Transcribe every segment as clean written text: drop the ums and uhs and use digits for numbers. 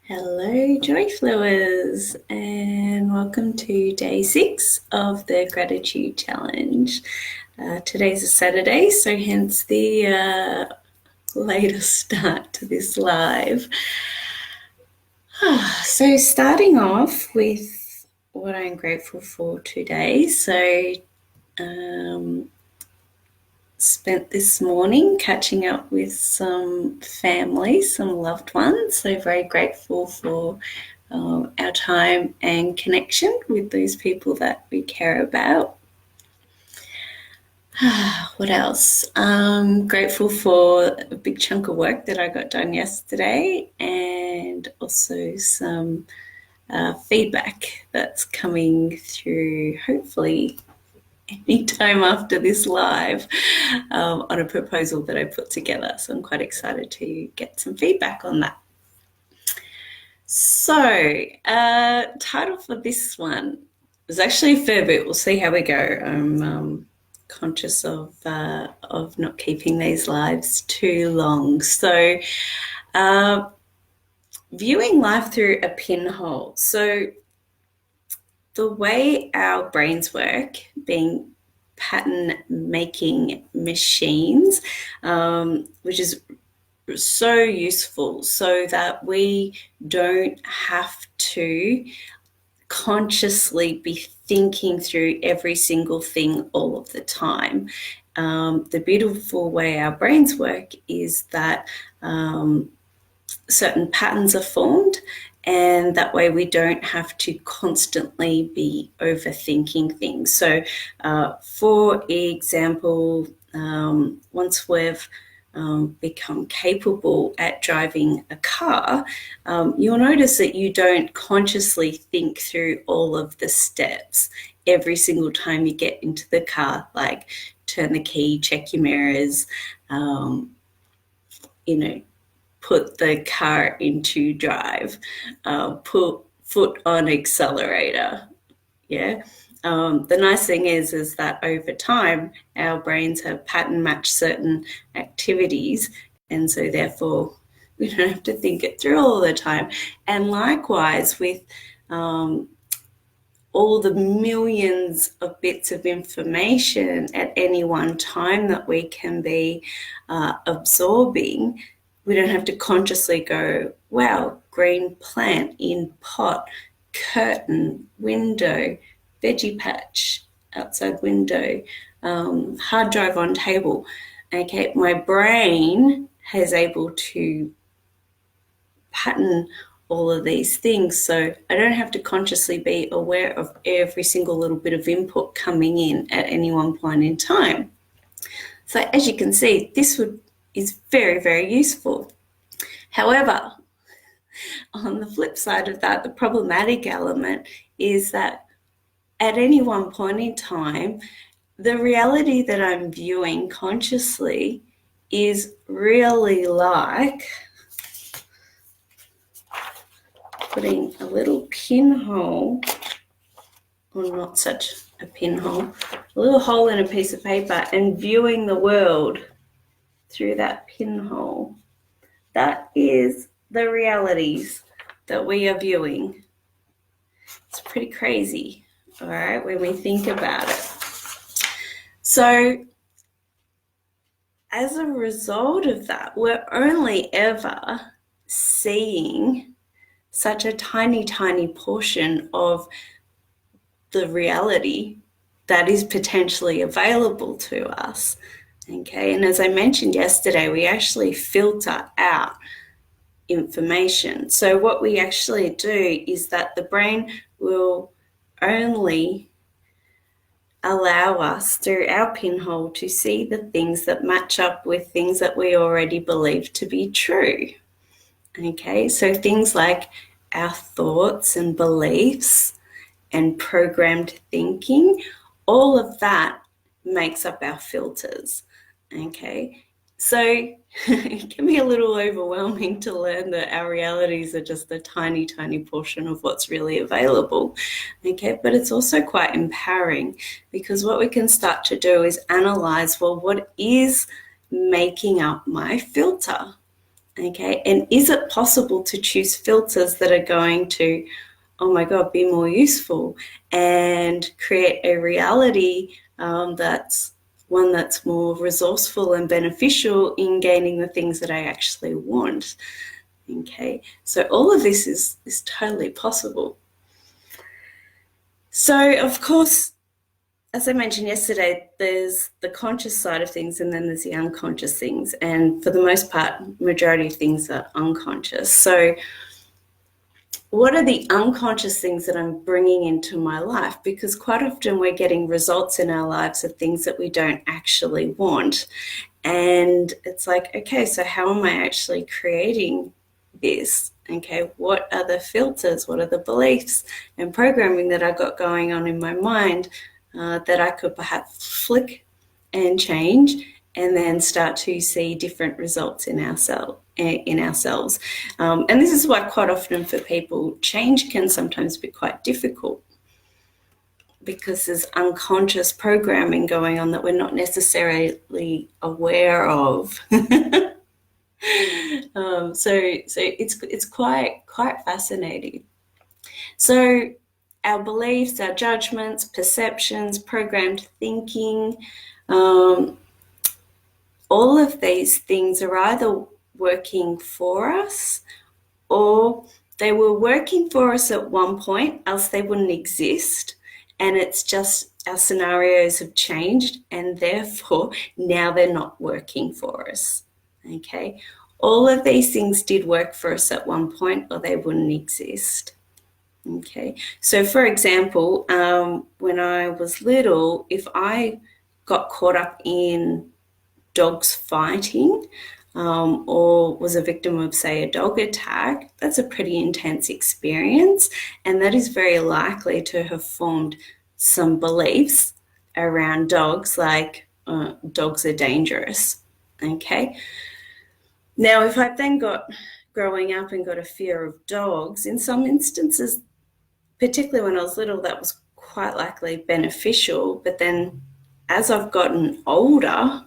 Hello, Joyfluers, and welcome to day 6 of the Gratitude Challenge. Today's a Saturday, so hence the later start to this live. So starting off with what I'm grateful for today. Spent this morning catching up with some family, some loved ones. So very grateful for our time and connection with those people that we care about. What else? Grateful for a big chunk of work that I got done yesterday, and also some feedback that's coming through, hopefully anytime after this live, on a proposal that I put together. So I'm quite excited to get some feedback on that. So, title for this one was actually a fair bit. We'll see how we go. I'm conscious of not keeping these lives too long. So, viewing life through a pinhole. So, the way our brains work, being pattern making machines, which is so useful so that we don't have to consciously be thinking through every single thing all of the time. The beautiful way our brains work is that certain patterns are formed, and that way we don't have to constantly be overthinking things. So, for example, once we've become capable at driving a car, you'll notice that you don't consciously think through all of the steps every single time you get into the car, like turn the key, check your mirrors, put the car into drive, put foot on accelerator. Yeah. The nice thing is that over time, our brains have pattern matched certain activities, and so therefore we don't have to think it through all the time. And likewise with all the millions of bits of information at any one time that we can be absorbing, we don't have to consciously go, wow, green plant in pot, curtain, window, veggie patch outside window, hard drive on table. Okay, my brain is able to pattern all of these things, so I don't have to consciously be aware of every single little bit of input coming in at any one point in time. So as you can see, this is very, very useful. However, on the flip side of that, the problematic element is that at any one point in time, the reality that I'm viewing consciously is really like putting a little pinhole, or not such a pinhole, a little hole in a piece of paper and viewing the world through that pinhole. That is the realities that we are viewing. It's pretty crazy, all right, when we think about it. So as a result of that, we're only ever seeing such a tiny, tiny portion of the reality that is potentially available to us. Okay, and as I mentioned yesterday, we actually filter out information. So what we actually do is that the brain will only allow us through our pinhole to see the things that match up with things that we already believe to be true. Okay, so things like our thoughts and beliefs and programmed thinking, all of that makes up our filters. Okay, so it can be a little overwhelming to learn that our realities are just a tiny, tiny portion of what's really available. Okay, but it's also quite empowering, because what we can start to do is analyze, well, what is making up my filter? Okay, and is it possible to choose filters that are going to, oh my God, be more useful and create a reality that's one that's more resourceful and beneficial in gaining the things that I actually want? Okay, so all of this is totally possible. So, of course, as I mentioned yesterday, there's the conscious side of things and then there's the unconscious things. And for the most part, majority of things are unconscious. So what are the unconscious things that I'm bringing into my life? Because quite often we're getting results in our lives of things that we don't actually want. And it's like, okay, so how am I actually creating this? Okay, what are the filters? What are the beliefs and programming that I got going on in my mind that I could perhaps flick and change and then start to see different results in ourselves. And this is why quite often for people, change can sometimes be quite difficult because there's unconscious programming going on that we're not necessarily aware of. So it's quite fascinating. So our beliefs, our judgments, perceptions, programmed thinking, all of these things are either working for us or they were working for us at one point, else they wouldn't exist. And it's just our scenarios have changed and therefore now they're not working for us. Okay, all of these things did work for us at one point or they wouldn't exist. Okay, so for example, when I was little, if I got caught up in dogs fighting or was a victim of, say, a dog attack, that's a pretty intense experience, and that is very likely to have formed some beliefs around dogs, like dogs are dangerous. Okay, now if I then growing up and got a fear of dogs, in some instances, particularly when I was little, that was quite likely beneficial. But then as I've gotten older,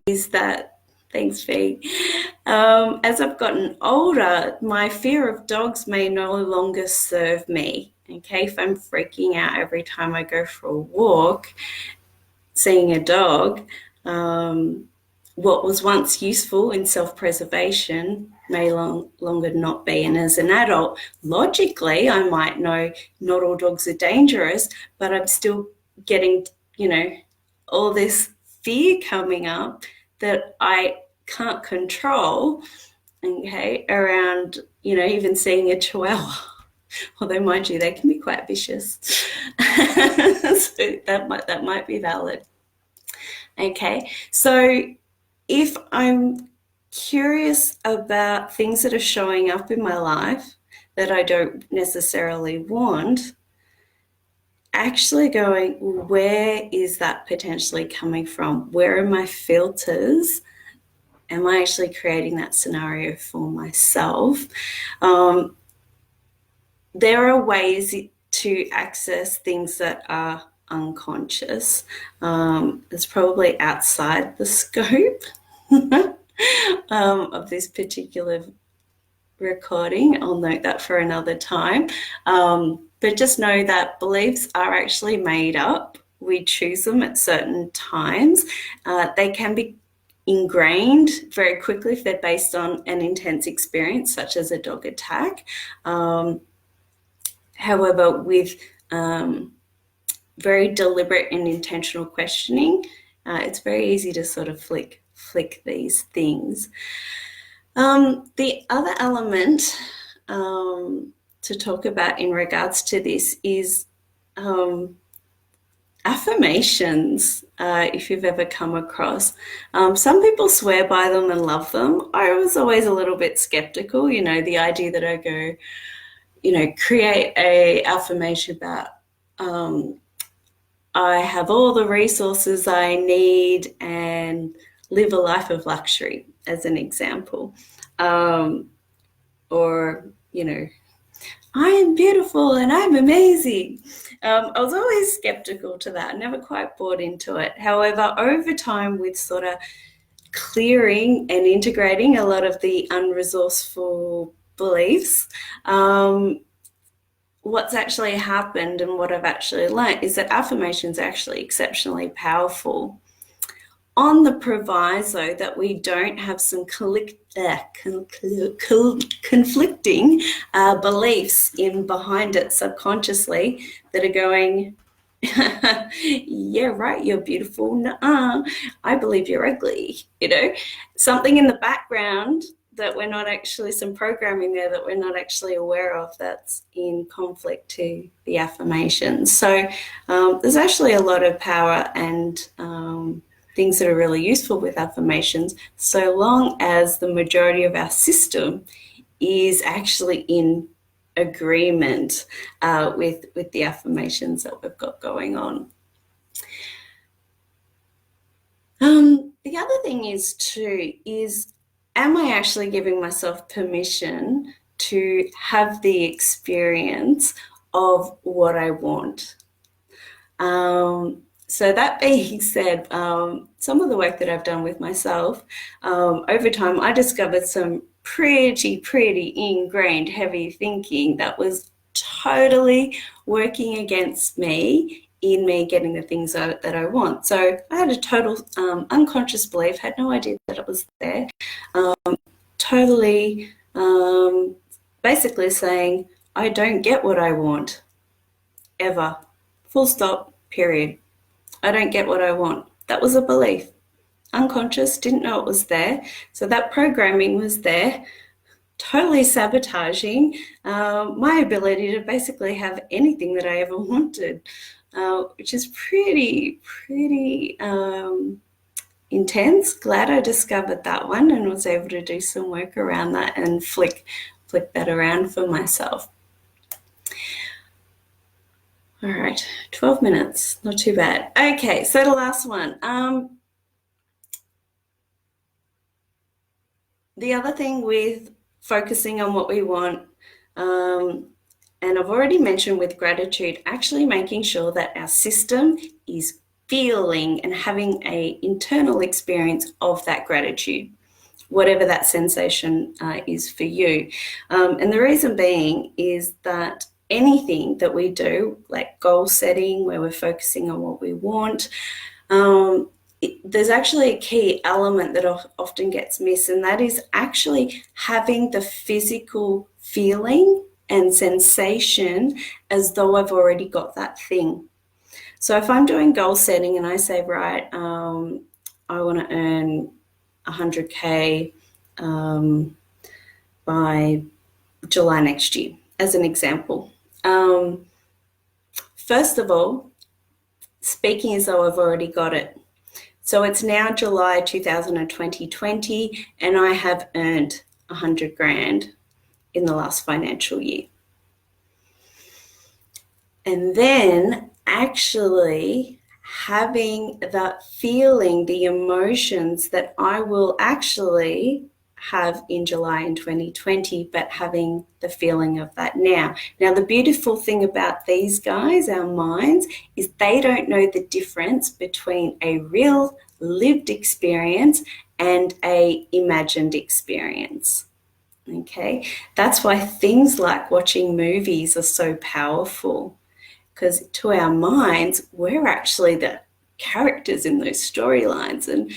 is that, thanks, Fee, as I've gotten older, my fear of dogs may no longer serve me. Okay, if I'm freaking out every time I go for a walk, seeing a dog, what was once useful in self-preservation may longer not be. And as an adult, logically, I might know not all dogs are dangerous, but I'm still getting, all this fear coming up that I can't control, okay, around, even seeing a chihuahua. Although, mind you, they can be quite vicious. So that might be valid. Okay, so if I'm curious about things that are showing up in my life that I don't necessarily want, actually going, where is that potentially coming from? Where are my filters? Am I actually creating that scenario for myself? There are ways to access things that are unconscious. It's probably outside the scope of this particular recording. I'll note that for another time. But just know that beliefs are actually made up. We choose them at certain times. They can be ingrained very quickly if they're based on an intense experience, such as a dog attack. However, with very deliberate and intentional questioning, it's very easy to sort of flick these things. The other element to talk about in regards to this is affirmations, if you've ever come across. Some people swear by them and love them. I was always a little bit skeptical, the idea that I go, create a affirmation about I have all the resources I need and live a life of luxury, as an example. Or, I am beautiful and I'm amazing. I was always skeptical to that, never quite bought into it. However, over time, with sort of clearing and integrating a lot of the unresourceful beliefs, what's actually happened and what I've actually learned is that affirmations are actually exceptionally powerful, on the proviso that we don't have some conflicting beliefs in behind it subconsciously that are going, yeah, right, you're beautiful. Nuh-uh. I believe you're ugly. Something in the background that we're not actually, some programming there that we're not actually aware of, that's in conflict to the affirmations. So there's actually a lot of power and things that are really useful with affirmations, so long as the majority of our system is actually in agreement with the affirmations that we've got going on. The other thing is too, am I actually giving myself permission to have the experience of what I want? So that being said, some of the work that I've done with myself, over time, I discovered some pretty ingrained heavy thinking that was totally working against me in me getting the things that I want. So I had a total unconscious belief, had no idea that it was there, totally basically saying, I don't get what I want, ever, full stop, period. I don't get what I want. That was a belief. Unconscious, didn't know it was there. So that programming was there, totally sabotaging my ability to basically have anything that I ever wanted, which is pretty intense. Glad I discovered that one and was able to do some work around that and flick that around for myself. All right, 12 minutes, not too bad. Okay, so the last one. The other thing with focusing on what we want, and I've already mentioned with gratitude, actually making sure that our system is feeling and having an internal experience of that gratitude, whatever that sensation is for you. And the reason being is that anything that we do, like goal setting, where we're focusing on what we want, there's actually a key element that often gets missed, and that is actually having the physical feeling and sensation as though I've already got that thing. So if I'm doing goal setting and I say, right, I want to earn 100K by July next year, as an example. First of all, speaking as though I've already got it. So it's now July 2020, and I have earned 100 grand in the last financial year. And then actually having that feeling, the emotions that I will actually have in July in 2020, but having the feeling of that now. Now, the beautiful thing about these guys, our minds, is they don't know the difference between a real lived experience and a imagined experience. Okay, that's why things like watching movies are so powerful, because to our minds, we're actually the characters in those storylines. And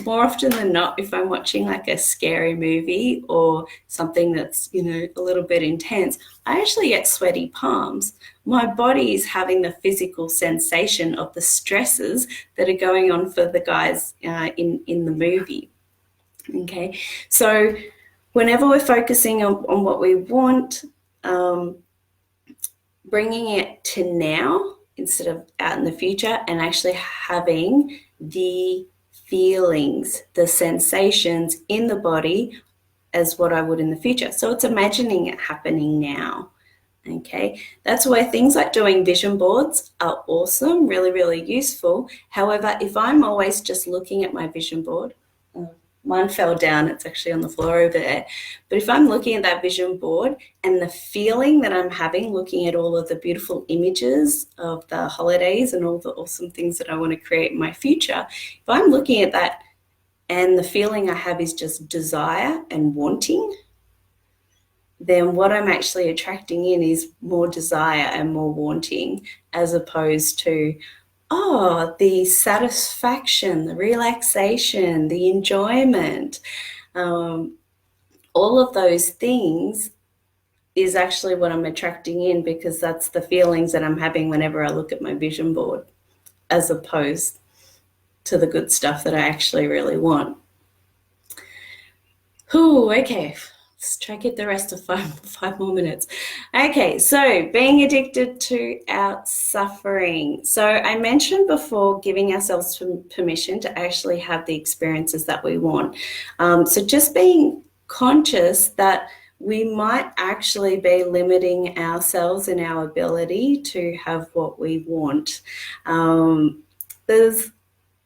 more often than not, if I'm watching like a scary movie or something that's a little bit intense, I actually get sweaty palms. My body is having the physical sensation of the stresses that are going on for the guys in the movie. Okay, so whenever we're focusing on what we want, bringing it to now instead of out in the future, and actually having the feelings, the sensations in the body as what I would in the future. So it's imagining it happening now. Okay, that's where things like doing vision boards are awesome, really useful. However, if I'm always just looking at my vision board, mine fell down, it's actually on the floor over there. But if I'm looking at that vision board and the feeling that I'm having, looking at all of the beautiful images of the holidays and all the awesome things that I want to create in my future, if I'm looking at that and the feeling I have is just desire and wanting, then what I'm actually attracting in is more desire and more wanting, as opposed to, oh, the satisfaction, the relaxation, the enjoyment, all of those things is actually what I'm attracting in, because that's the feelings that I'm having whenever I look at my vision board, as opposed to the good stuff that I actually really want. Ooh, okay. Let's try to get the rest of five more minutes. Okay, so being addicted to our suffering. So I mentioned before giving ourselves permission to actually have the experiences that we want. So just being conscious that we might actually be limiting ourselves in our ability to have what we want. There's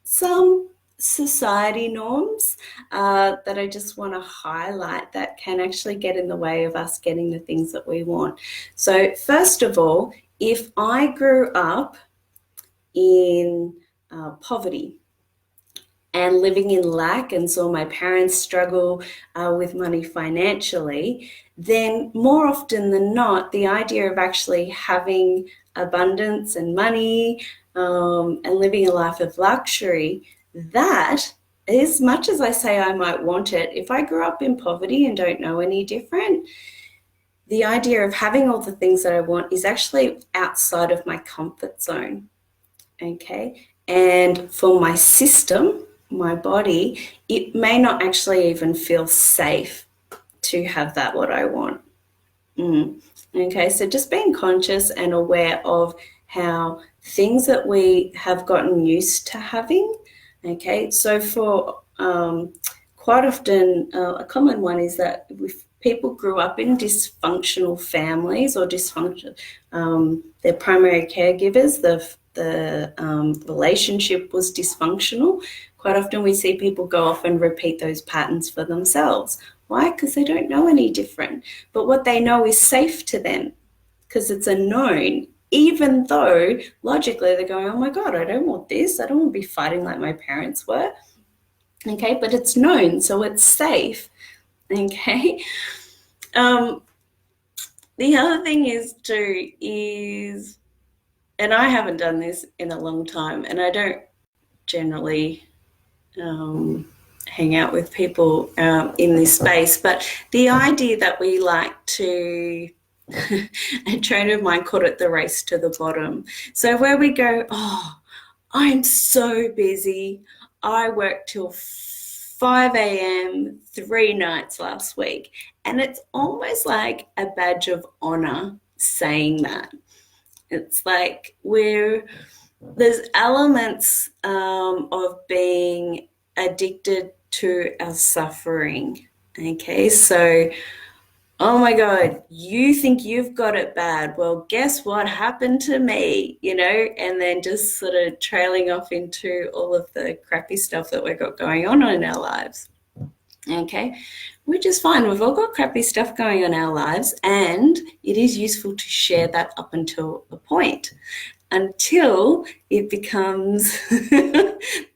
some society norms that I just want to highlight that can actually get in the way of us getting the things that we want. So first of all, if I grew up in poverty and living in lack and saw my parents struggle with money financially, then more often than not, the idea of actually having abundance and money and living a life of luxury, that, as much as I say I might want it, if I grew up in poverty and don't know any different, the idea of having all the things that I want is actually outside of my comfort zone, okay? And for my system, my body, it may not actually even feel safe to have that what I want. Okay, so just being conscious and aware of how things that we have gotten used to having. Okay, so for quite often, a common one is that if people grew up in dysfunctional families or their primary caregivers, the relationship was dysfunctional. Quite often we see people go off and repeat those patterns for themselves. Why? Because they don't know any different. But what they know is safe to them because it's a known, even though logically they're going, oh my God, I don't want this. I don't want to be fighting like my parents were. Okay, but it's known, so it's safe. Okay. The other thing is and I haven't done this in a long time, and I don't generally hang out with people in this space, but the idea that we like to, a trainer of mine called it the race to the bottom. So where we go, oh, I'm so busy. I worked till 5 a.m. 3 nights last week. And it's almost like a badge of honor saying that. It's like there's elements of being addicted to our suffering. Okay, so, oh my God, you think you've got it bad. Well, guess what happened to me, and then just sort of trailing off into all of the crappy stuff that we've got going on in our lives. Okay, which is fine. We've all got crappy stuff going on in our lives, and it is useful to share that up until a point, until it becomes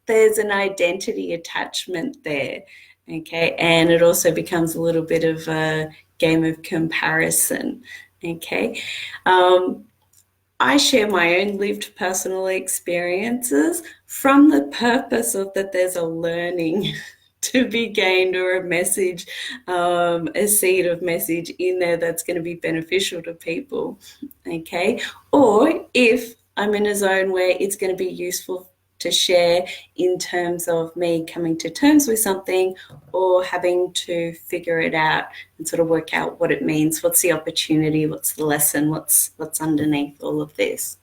there's an identity attachment there. Okay, and it also becomes a little bit of a game of comparison. Okay, I share my own lived personal experiences from the purpose of that there's a learning to be gained, or a message, a seed of message in there that's going to be beneficial to people. Okay, or if I'm in a zone where it's going to be useful to share in terms of me coming to terms with something or having to figure it out and sort of work out what it means, what's the opportunity, what's the lesson, what's underneath all of this.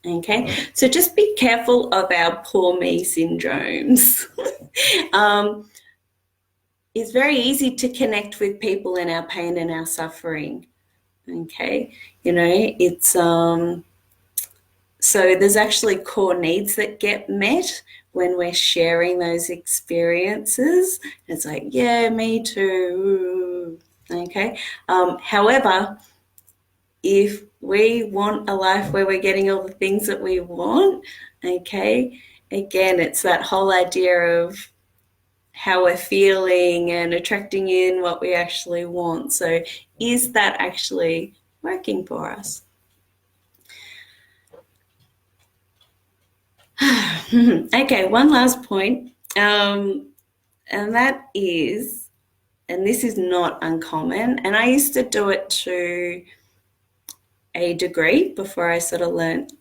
Okay, so just be careful of our poor me syndromes. It's very easy to connect with people in our pain and our suffering. Okay, it's so there's actually core needs that get met when we're sharing those experiences. It's like, yeah, me too. Okay. However, if we want a life where we're getting all the things that we want, okay, again, it's that whole idea of how we're feeling and attracting in what we actually want. So is that actually working for us? Okay, one last point, and that is, and this is not uncommon, and I used to do it to a degree before I sort of learned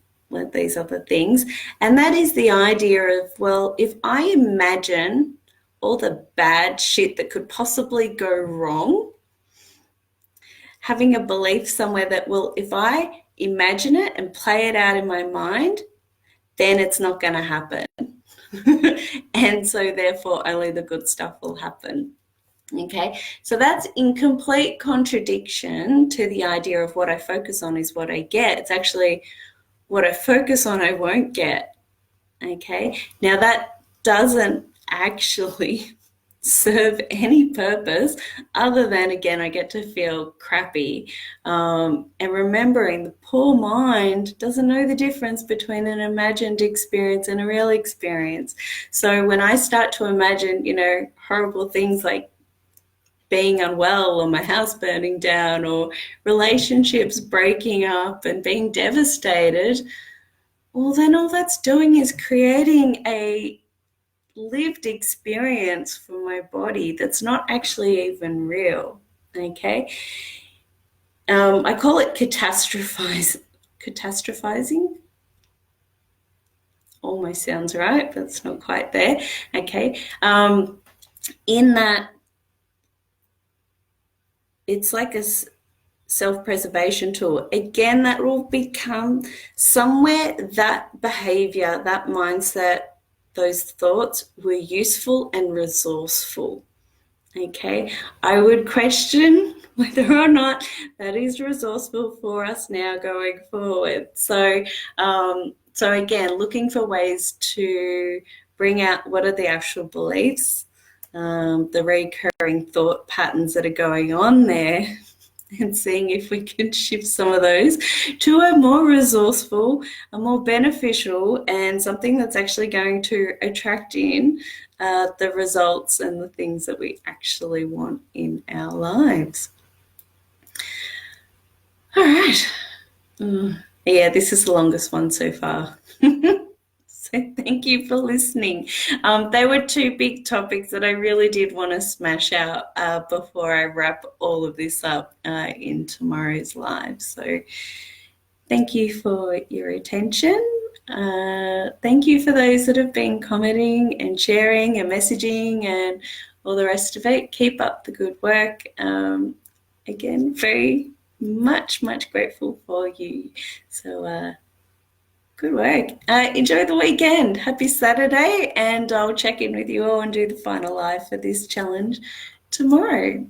these other things, and that is the idea of, well, if I imagine all the bad shit that could possibly go wrong, having a belief somewhere that, well, if I imagine it and play it out in my mind, then it's not going to happen. And so therefore only the good stuff will happen. Okay, so that's in complete contradiction to the idea of what I focus on is what I get. It's actually what I focus on I won't get. Okay, now that doesn't actually serve any purpose other than, again, I get to feel crappy. And remembering the poor mind doesn't know the difference between an imagined experience and a real experience. So when I start to imagine, horrible things like being unwell or my house burning down or relationships breaking up and being devastated, well, then all that's doing is creating a lived experience for my body that's not actually even real. Okay, I call it catastrophizing. Almost sounds right, but it's not quite there. Okay, in that it's like a self-preservation tool. Again, that will become somewhere that behavior, that mindset, those thoughts were useful and resourceful. Okay, I would question whether or not that is resourceful for us now going forward. So again, looking for ways to bring out what are the actual beliefs, the recurring thought patterns that are going on there, and seeing if we can shift some of those to a more resourceful, a more beneficial, and something that's actually going to attract in the results and the things that we actually want in our lives. All right. Yeah, this is the longest one so far. So thank you for listening. They were two big topics that I really did want to smash out before I wrap all of this up in tomorrow's live. So thank you for your attention. Thank you for those that have been commenting and sharing and messaging and all the rest of it. Keep up the good work. Again, very much grateful for you. So good work. Enjoy the weekend. Happy Saturday, and I'll check in with you all and do the final live for this challenge tomorrow.